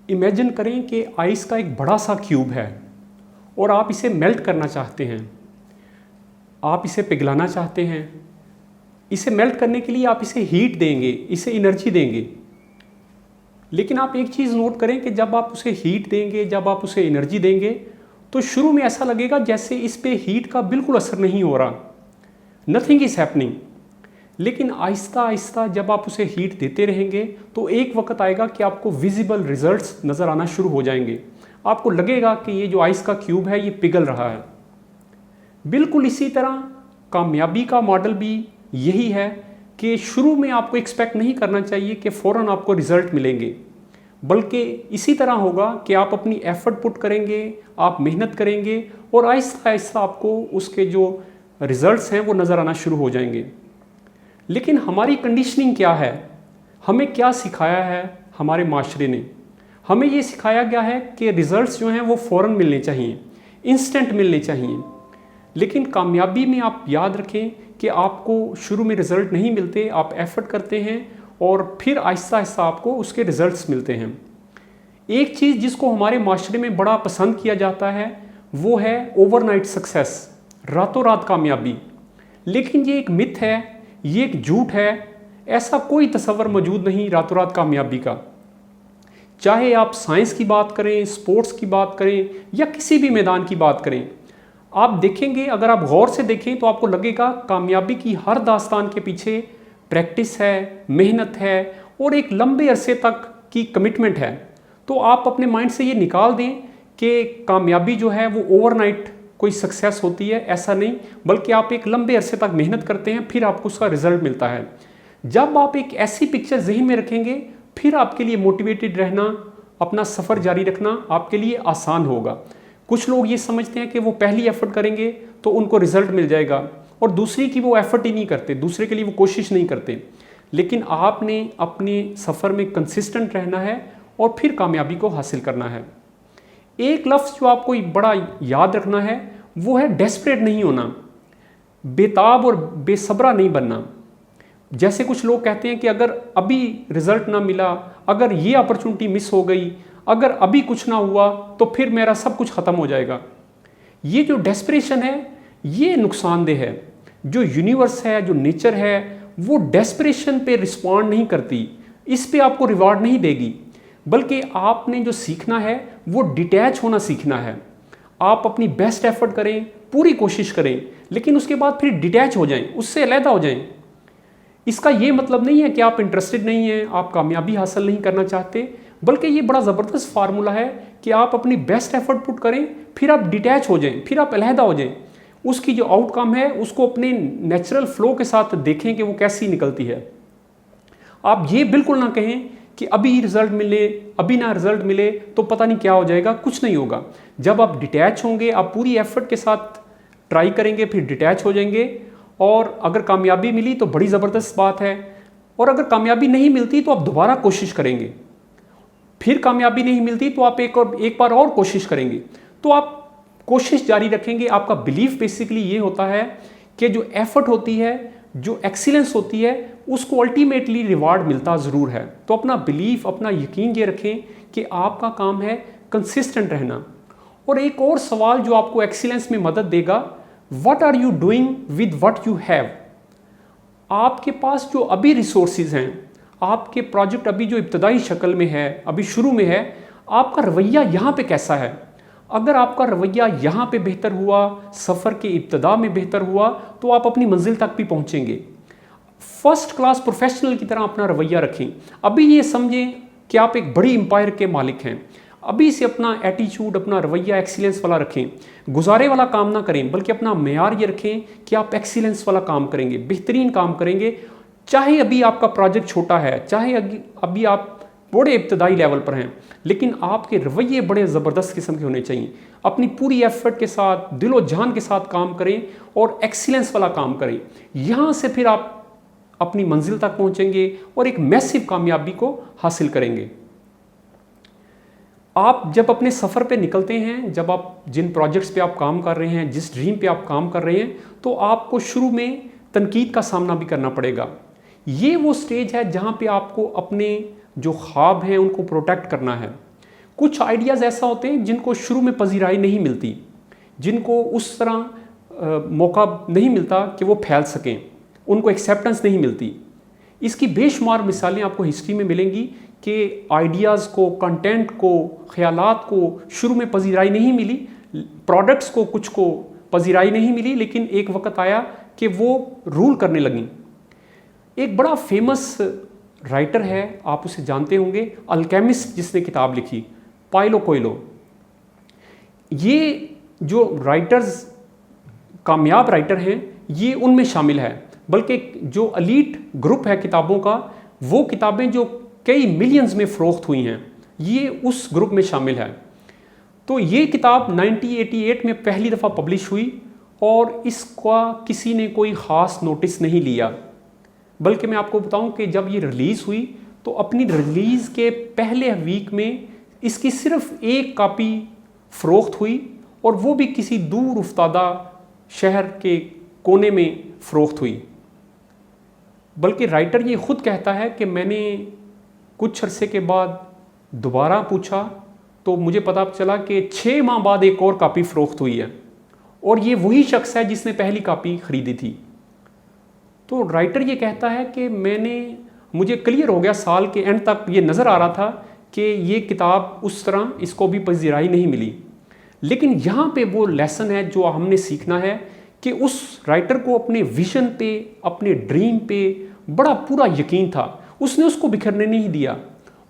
Imagine करें कि ice का एक बड़ा सा क्यूब है और आप इसे मेल्ट करना चाहते हैं, आप इसे पिघलाना चाहते हैं। इसे मेल्ट करने के लिए आप इसे हीट देंगे, इसे एनर्जी देंगे। लेकिन आप एक चीज़ नोट करें कि जब आप उसे हीट देंगे, जब आप उसे एनर्जी देंगे, तो शुरू में ऐसा लगेगा जैसे इस पे हीट का बिल्कुल असर नहीं हो रहा, नथिंग इज़ हैपनिंग। लेकिन आहिस्ता आहिस्ता जब आप उसे हीट देते रहेंगे तो एक वक्त आएगा कि आपको विजिबल रिजल्ट्स नज़र आना शुरू हो जाएंगे। आपको लगेगा कि ये जो आइस का क्यूब है ये पिघल रहा है। बिल्कुल इसी तरह कामयाबी का मॉडल भी यही है कि शुरू में आपको एक्सपेक्ट नहीं करना चाहिए कि फ़ौरन आपको रिज़ल्ट मिलेंगे, बल्कि इसी तरह होगा कि आप अपनी एफर्ट पुट करेंगे, आप मेहनत करेंगे और आहिस्ता आहिस्ता आपको उसके जो रिज़ल्ट्स हैं वो नज़र आना शुरू हो जाएंगे। लेकिन हमारी कंडीशनिंग क्या है? हमें क्या सिखाया है हमारे माशरे ने? हमें ये सिखाया गया है कि रिज़ल्ट्स जो हैं वो फ़ौरन मिलने चाहिए, इंस्टेंट मिलने चाहिए। लेकिन कामयाबी में आप याद रखें कि आपको शुरू में रिज़ल्ट नहीं मिलते, आप एफ़र्ट करते हैं और फिर आहिस्ता आहिस्ता आपको उसके रिज़ल्ट्स मिलते हैं। एक चीज़ जिसको हमारे माशरे में बड़ा पसंद किया जाता है वो है ओवरनाइट सक्सेस, रातों रात कामयाबी। लेकिन ये एक मिथ है, ये एक झूठ है। ऐसा कोई तसव्वुर मौजूद नहीं रातों रात कामयाबी का। चाहे आप साइंस की बात करें, स्पोर्ट्स की बात करें या किसी भी मैदान की बात करें, आप देखेंगे, अगर आप गौर से देखें तो आपको लगेगा कामयाबी की हर दास्तान के पीछे प्रैक्टिस है, मेहनत है और एक लंबे अरसे तक की कमिटमेंट है। तो आप अपने माइंड से ये निकाल दें कि कामयाबी जो है वो ओवरनाइट कोई सक्सेस होती है, ऐसा नहीं, बल्कि आप एक लंबे अरसे तक मेहनत करते हैं फिर आपको उसका रिजल्ट मिलता है। जब आप एक ऐसी पिक्चर ज़हन में रखेंगे फिर आपके लिए मोटिवेटेड रहना, अपना सफ़र जारी रखना आपके लिए आसान होगा। कुछ लोग ये समझते हैं कि वो पहली एफर्ट करेंगे तो उनको रिजल्ट मिल जाएगा और दूसरी की वो एफर्ट ही नहीं करते, दूसरे के लिए वो कोशिश नहीं करते। लेकिन आपने अपने सफ़र में कंसिस्टेंट रहना है और फिर कामयाबी को हासिल करना है। एक लफ्ज़ जो आपको बड़ा याद रखना है वो है डेस्परेट नहीं होना, बेताब और बेसब्रा नहीं बनना। जैसे कुछ लोग कहते हैं कि अगर अभी रिजल्ट ना मिला, अगर ये अपॉर्चुनिटी मिस हो गई, अगर अभी कुछ ना हुआ तो फिर मेरा सब कुछ ख़त्म हो जाएगा। ये जो डेस्परेशन है ये नुकसानदेह है। जो यूनिवर्स है, जो नेचर है, वो डेस्परेशन पे रिस्पॉन्ड नहीं करती, इस पे आपको रिवार्ड नहीं देगी। बल्कि आपने जो सीखना है वो डिटैच होना सीखना है। आप अपनी बेस्ट एफर्ट करें, पूरी कोशिश करें, लेकिन उसके बाद फिर डिटैच हो जाएं, उससे अलहदा हो जाएं। इसका ये मतलब नहीं है कि आप इंटरेस्टेड नहीं हैं, आप कामयाबी हासिल नहीं करना चाहते, बल्कि ये बड़ा ज़बरदस्त फार्मूला है कि आप अपनी बेस्ट एफर्ट पुट करें, फिर आप डिटैच हो जाएं, फिर आप अलहदा हो जाएं। उसकी जो आउटकम है उसको अपने नेचुरल फ्लो के साथ देखें कि वो कैसी निकलती है। आप ये बिल्कुल ना कहें कि अभी रिजल्ट मिले, अभी ना रिजल्ट मिले तो पता नहीं क्या हो जाएगा, कुछ नहीं होगा। जब आप डिटैच होंगे, आप पूरी एफर्ट के साथ ट्राई करेंगे, फिर डिटैच हो जाएंगे और अगर कामयाबी मिली तो बड़ी ज़बरदस्त बात है, और अगर कामयाबी नहीं मिलती तो आप दोबारा कोशिश करेंगे, फिर कामयाबी नहीं मिलती तो आप एक बार और कोशिश करेंगे। तो आप कोशिश जारी रखेंगे। आपका बिलीफ बेसिकली ये होता है कि जो एफर्ट होती है, जो एक्सीलेंस होती है, उसको अल्टीमेटली रिवार्ड मिलता ज़रूर है। तो अपना बिलीफ, अपना यकीन ये रखें कि आपका काम है कंसिस्टेंट रहना। और एक और सवाल जो आपको एक्सीलेंस में मदद देगा, what are you doing with what you have. आपके पास जो अभी रिसोर्सेज हैं, आपके प्रोजेक्ट अभी जो इब्तदाई शक्ल में है, अभी शुरू में है, आपका रवैया यहाँ पे कैसा है। अगर आपका रवैया यहाँ पे बेहतर हुआ, सफ़र के इब्तदा में बेहतर हुआ, तो आप अपनी मंजिल तक भी पहुँचेंगे। फर्स्ट क्लास प्रोफेशनल की तरह अपना रवैया रखें। अभी ये समझें कि आप एक बड़ी एम्पायर के मालिक हैं, अभी से अपना एटीट्यूड, अपना रवैया एक्सीलेंस वाला रखें। गुजारे वाला काम ना करें, बल्कि अपना मेयार ये रखें कि आप एक्सीलेंस वाला काम करेंगे, बेहतरीन काम करेंगे। चाहे अभी आपका प्रोजेक्ट छोटा है, चाहे अभी आप बड़े इब्तदाई लेवल पर हैं, लेकिन आपके रवैये बड़े ज़बरदस्त किस्म के होने चाहिए। अपनी पूरी एफर्ट के साथ, दिलो जान के साथ काम करें और एक्सीलेंस वाला काम करें। यहाँ से फिर आप अपनी मंजिल तक पहुँचेंगे और एक मैसिव कामयाबी को हासिल करेंगे। आप जब अपने सफ़र पे निकलते हैं, जब आप जिन प्रोजेक्ट्स पे आप काम कर रहे हैं, जिस ड्रीम पे आप काम कर रहे हैं, तो आपको शुरू में तनकीद का सामना भी करना पड़ेगा। ये वो स्टेज है जहाँ पे आपको अपने जो ख्वाब हैं उनको प्रोटेक्ट करना है। कुछ आइडियाज़ ऐसा होते हैं जिनको शुरू में पजीराई नहीं मिलती, जिनको उस तरह मौका नहीं मिलता कि वो फैल सकें, उनको एक्सेप्टेंस नहीं मिलती। इसकी बेशुमार मिसालें आपको हिस्ट्री में मिलेंगी कि आइडियाज़ को, कंटेंट को, ख्यालात को शुरू में पजीराई नहीं मिली, प्रोडक्ट्स को कुछ को पजीराई नहीं मिली, लेकिन एक वक्त आया कि वो रूल करने लगी। एक बड़ा फेमस राइटर है, आप उसे जानते होंगे, अल्केमिस्ट, जिसने किताब लिखी, पाउलो कोएल्हो। ये जो राइटर्स कामयाब राइटर हैं ये उनमें शामिल है, बल्कि जो एलीट ग्रुप है किताबों का, वो किताबें जो कई मिलियंस में फ़रोख्त हुई हैं, ये उस ग्रुप में शामिल है। तो ये किताब 1988 में पहली दफ़ा पब्लिश हुई और इसका किसी ने कोई ख़ास नोटिस नहीं लिया, बल्कि मैं आपको बताऊं कि जब ये रिलीज़ हुई तो अपनी रिलीज़ के पहले वीक में इसकी सिर्फ एक कॉपी फ़रोख्त हुई, और वो भी किसी दूर उफ्तादा शहर के कोने में फ़रोख्त हुई। बल्कि राइटर ये ख़ुद कहता है कि मैंने कुछ अरसे के बाद दोबारा पूछा तो मुझे पता चला कि 6 माह बाद एक और कॉपी फ़रोख्त हुई है, और ये वही शख्स है जिसने पहली कॉपी ख़रीदी थी। तो राइटर ये कहता है कि मुझे क्लियर हो गया, साल के एंड तक ये नज़र आ रहा था कि ये किताब उस तरह इसको भी पजीराई नहीं मिली। लेकिन यहाँ पे वो लेसन है जो हमने सीखना है कि उस राइटर को अपने विजन पे, अपने ड्रीम पे बड़ा पूरा यकीन था, उसने उसको बिखरने नहीं दिया।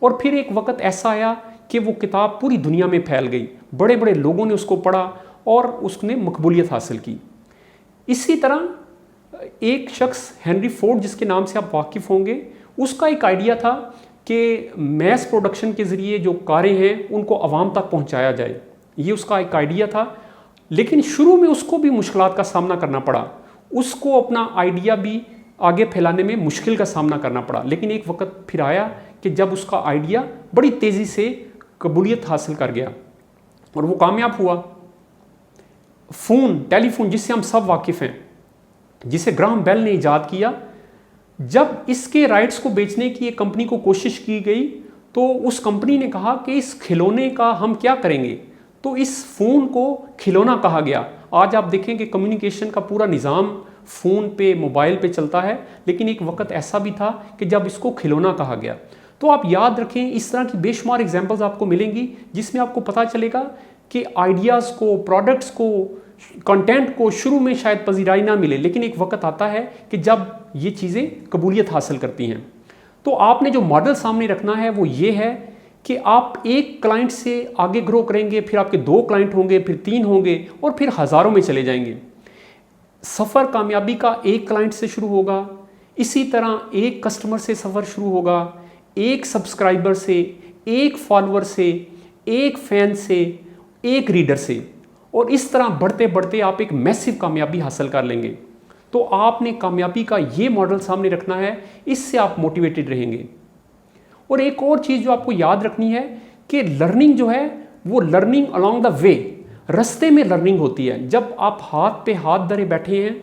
और फिर एक वक्त ऐसा आया कि वो किताब पूरी दुनिया में फैल गई, बड़े बड़े लोगों ने उसको पढ़ा और उसने मकबूलियत हासिल की। इसी तरह एक शख्स हेनरी फोर्ड, जिसके नाम से आप वाकिफ़ होंगे, उसका एक आइडिया था कि मैस प्रोडक्शन के ज़रिए जो कारें हैं उनको आवाम तक पहुंचाया जाए, ये उसका एक आइडिया था। लेकिन शुरू में उसको भी मुश्किलात का सामना करना पड़ा, उसको अपना आइडिया भी आगे फैलाने में मुश्किल का सामना करना पड़ा। लेकिन एक वक्त फिर आया कि जब उसका आइडिया बड़ी तेज़ी से कबूलियत हासिल कर गया और वो कामयाब हुआ। फ़ोन, टेलीफोन, जिससे हम सब वाकिफ़ हैं, जिसे ग्राहम बेल ने ईजाद किया, जब इसके राइट्स को बेचने की एक कंपनी को कोशिश की गई तो उस कंपनी ने कहा कि इस खिलौने का हम क्या करेंगे, तो इस फ़ोन को खिलौना कहा गया। आज आप देखें कि कम्युनिकेशन का पूरा निज़ाम फ़ोन पे, मोबाइल पे चलता है, लेकिन एक वक्त ऐसा भी था कि जब इसको खिलौना कहा गया। तो आप याद रखें, इस तरह की बेशुमार एग्जाम्पल्स आपको मिलेंगी जिसमें आपको पता चलेगा कि आइडियाज़ को, प्रोडक्ट्स को, कंटेंट को शुरू में शायद पजीराई ना मिले, लेकिन एक वक्त आता है कि जब ये चीज़ें कबूलियत हासिल करती हैं। तो आपने जो मॉडल सामने रखना है वो ये है कि आप एक क्लाइंट से आगे ग्रो करेंगे, फिर आपके 2 क्लाइंट होंगे, फिर 3 होंगे और फिर हज़ारों में चले जाएंगे। सफ़र कामयाबी का एक क्लाइंट से शुरू होगा, इसी तरह एक कस्टमर से सफ़र शुरू होगा, एक सब्सक्राइबर से, एक फॉलोअर से, एक फ़ैन से, एक रीडर से, और इस तरह बढ़ते बढ़ते आप एक मैसिव कामयाबी हासिल कर लेंगे। तो आपने कामयाबी का ये मॉडल सामने रखना है, इससे आप मोटिवेटेड रहेंगे। और एक और चीज़ जो आपको याद रखनी है कि लर्निंग जो है वो लर्निंग अलोंग द वे, रास्ते में लर्निंग होती है। जब आप हाथ पे हाथ धरे बैठे हैं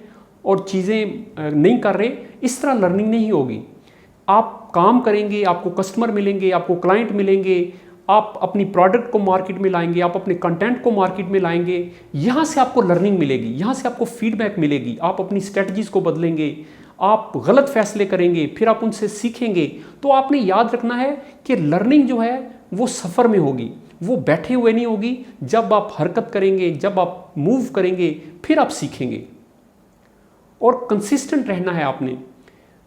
और चीज़ें नहीं कर रहे, इस तरह लर्निंग नहीं होगी। आप काम करेंगे, आपको कस्टमर मिलेंगे, आपको क्लाइंट मिलेंगे, आप अपनी प्रोडक्ट को मार्केट में लाएंगे, आप अपने कंटेंट को मार्केट में लाएंगे, यहाँ से आपको लर्निंग मिलेगी, यहाँ से आपको फीडबैक मिलेगी, आप अपनी स्ट्रेटजीज़ को बदलेंगे, आप गलत फैसले करेंगे, फिर आप उनसे सीखेंगे। तो आपने याद रखना है कि लर्निंग जो है वो सफ़र में होगी, वो बैठे हुए नहीं होगी। जब आप हरकत करेंगे, जब आप मूव करेंगे, फिर आप सीखेंगे। और कंसिस्टेंट रहना है आपने।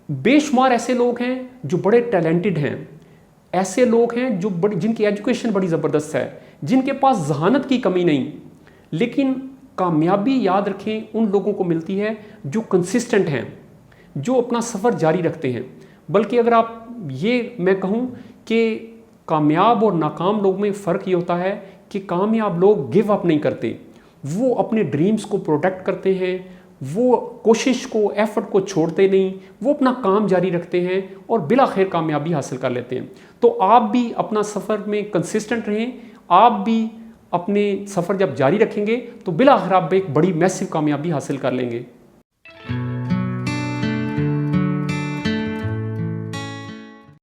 बेशुमार ऐसे लोग हैं जो बड़े टैलेंटेड हैं, ऐसे लोग हैं जो जिनकी एजुकेशन बड़ी ज़बरदस्त है, जिनके पास जहानत की कमी नहीं, लेकिन कामयाबी याद रखें उन लोगों को मिलती है जो कंसिस्टेंट हैं, जो अपना सफ़र जारी रखते हैं। बल्कि अगर आप ये मैं कहूँ कि कामयाब और नाकाम लोग में फ़र्क ये होता है कि कामयाब लोग गिव अप नहीं करते, वो अपने ड्रीम्स को प्रोटेक्ट करते हैं, वो कोशिश को, एफर्ट को छोड़ते नहीं, वो अपना काम जारी रखते हैं और बिला खैर कामयाबी हासिल कर लेते हैं। तो आप भी अपना सफ़र में कंसिस्टेंट रहें, आप भी अपने सफ़र जब जारी रखेंगे तो बिला खैर आप एक बड़ी मैसिव कामयाबी हासिल कर लेंगे।